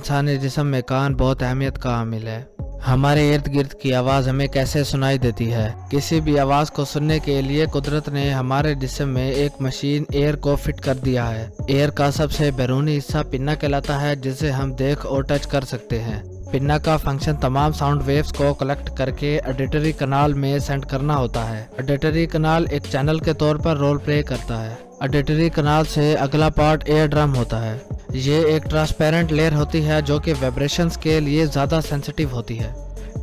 इंसानी जिस्म में कान बहुत अहमियत का हामिल है। हमारे इर्द गिर्द की आवाज़ हमें कैसे सुनाई देती है। किसी भी आवाज़ को सुनने के लिए कुदरत ने हमारे जिस्म में एक मशीन एयर को फिट कर दिया है। एयर का सबसे बैरूनी हिस्सा पिन्ना कहलाता है, जिसे हम देख और टच कर सकते हैं। पिन्ना का फंक्शन तमाम साउंड वेव्स को कलेक्ट करके ऑडिटरी कनाल में सेंड करना होता है। ऑडिटरी कनाल एक चैनल के तौर पर रोल प्ले करता है। ऑडिटरी कनाल से अगला पार्ट एयर ड्रम होता है। ये एक ट्रांसपेरेंट लेयर होती है जो कि वाइब्रेशंस के लिए ज़्यादा सेंसिटिव होती है।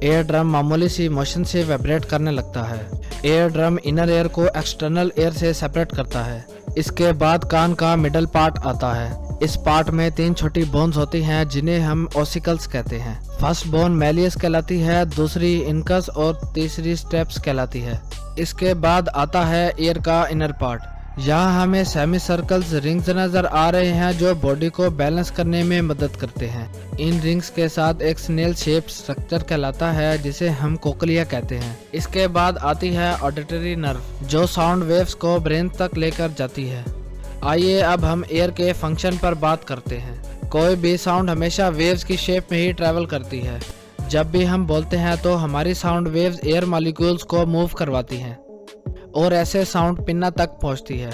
एयर ड्रम मामूली सी मोशन से वाइब्रेट करने लगता है। एयर ड्रम इनर एयर को एक्सटर्नल एयर से सेपरेट करता है। इसके बाद कान का मिडल पार्ट आता है। इस पार्ट में 3 छोटी बोन्स होती हैं जिन्हें हम ओसिकल्स कहते हैं। फर्स्ट बोन मैलियस कहलाती है, दूसरी इनकस और तीसरी स्टेप्स कहलाती है। इसके बाद आता है ईयर का इनर पार्ट। यहाँ हमें सेमी सर्कल्स रिंग्स नजर आ रहे हैं जो बॉडी को बैलेंस करने में मदद करते हैं। इन रिंग्स के साथ एक स्नेल शेप स्ट्रक्चर कहलाता है जिसे हम कोक्लिया कहते हैं। इसके बाद आती है ऑडिटरी नर्व जो साउंड वेव्स को ब्रेन तक लेकर जाती है। आइए अब हम एयर के फंक्शन पर बात करते हैं। कोई भी साउंड हमेशा वेव्स की शेप में ही ट्रेवल करती है। जब भी हम बोलते हैं तो हमारी साउंड वेव्स एयर मॉलिक्यूल्स को मूव करवाती हैं और ऐसे साउंड पिन्ना तक पहुंचती है।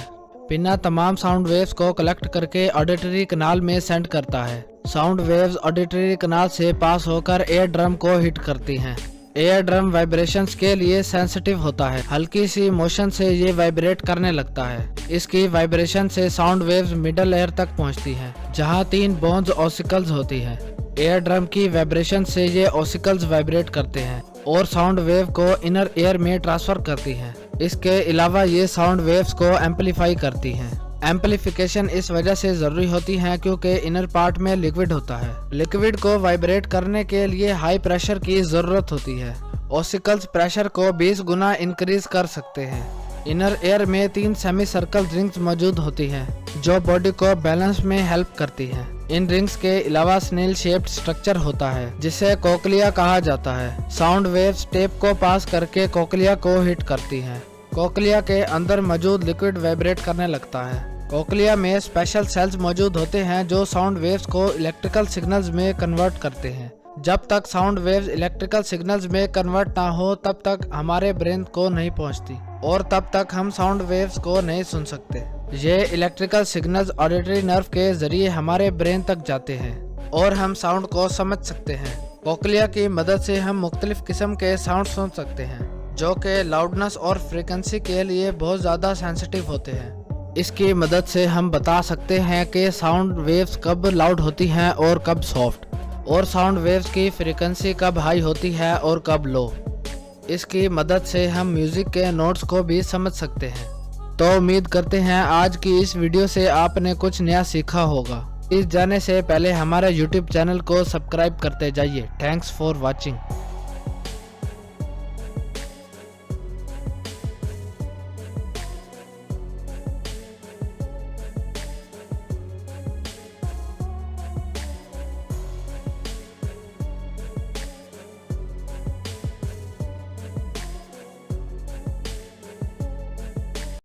पिन्ना तमाम साउंड वेव्स को कलेक्ट करके ऑडिटरी कनाल में सेंड करता है। साउंड वेव्स ऑडिटरी कनाल से पास होकर एयर ड्रम को हिट करती हैं। एयर ड्रम वाइब्रेशंस के लिए सेंसिटिव होता है। हल्की सी मोशन से ये वाइब्रेट करने लगता है। इसकी वाइब्रेशन से साउंड वेव्स मिडल एयर तक पहुंचती हैं, जहां 3 बोन्स ओसिकल्स होती हैं। एयर ड्रम की वाइब्रेशन से ये ओसिकल्स वाइब्रेट करते हैं और साउंड वेव को इनर एयर में ट्रांसफर करती हैं। इसके अलावा ये साउंड वेव्स को एम्पलीफाई करती हैं। एम्पलीफिकेशन इस वजह से जरूरी होती है क्योंकि इनर पार्ट में लिक्विड होता है। लिक्विड को वाइब्रेट करने के लिए हाई प्रेशर की जरूरत होती है। ओसिकल्स प्रेशर को 20 गुना इंक्रीज कर सकते हैं। इनर एयर में 3 सेमी सर्कल रिंग्स मौजूद होती हैं जो बॉडी को बैलेंस में हेल्प करती हैं। इन रिंग्स के अलावा स्नेल शेप्ड स्ट्रक्चर होता है जिसे कोक्लिया कहा जाता है। साउंड वेव्स टेप को पास करके कोक्लिया को हिट करती हैं। कोक्लिया के अंदर मौजूद लिक्विड वाइब्रेट करने लगता है। कोक्लिया में स्पेशल सेल्स मौजूद होते हैं जो साउंड वेव्स को इलेक्ट्रिकल सिग्नल्स में कन्वर्ट करते हैं। जब तक साउंड वेव्स इलेक्ट्रिकल सिग्नल्स में कन्वर्ट ना हो तब तक हमारे ब्रेन को नहीं पहुंचती और तब तक हम साउंड वेव्स को नहीं सुन सकते। ये इलेक्ट्रिकल सिग्नल्स ऑडिटरी नर्व के जरिए हमारे ब्रेन तक जाते हैं और हम साउंड को समझ सकते हैं। कोक्लिया की मदद से हम मुख्तलिफ किस्म के साउंड सुन सकते हैं जो कि लाउडनेस और फ्रीक्वेंसी के लिए बहुत ज़्यादा सेंसिटिव होते हैं। इसकी मदद से हम बता सकते हैं कि साउंड वेव्स कब लाउड होती हैं और कब सॉफ्ट, और साउंड वेव्स की फ्रीक्वेंसी कब हाई होती है और कब लो। इसकी मदद से हम म्यूज़िक के नोट्स को भी समझ सकते हैं। तो उम्मीद करते हैं आज की इस वीडियो से आपने कुछ नया सीखा होगा। इस जाने से पहले हमारे YouTube चैनल को सब्सक्राइब करते जाइए। Thanks for watching.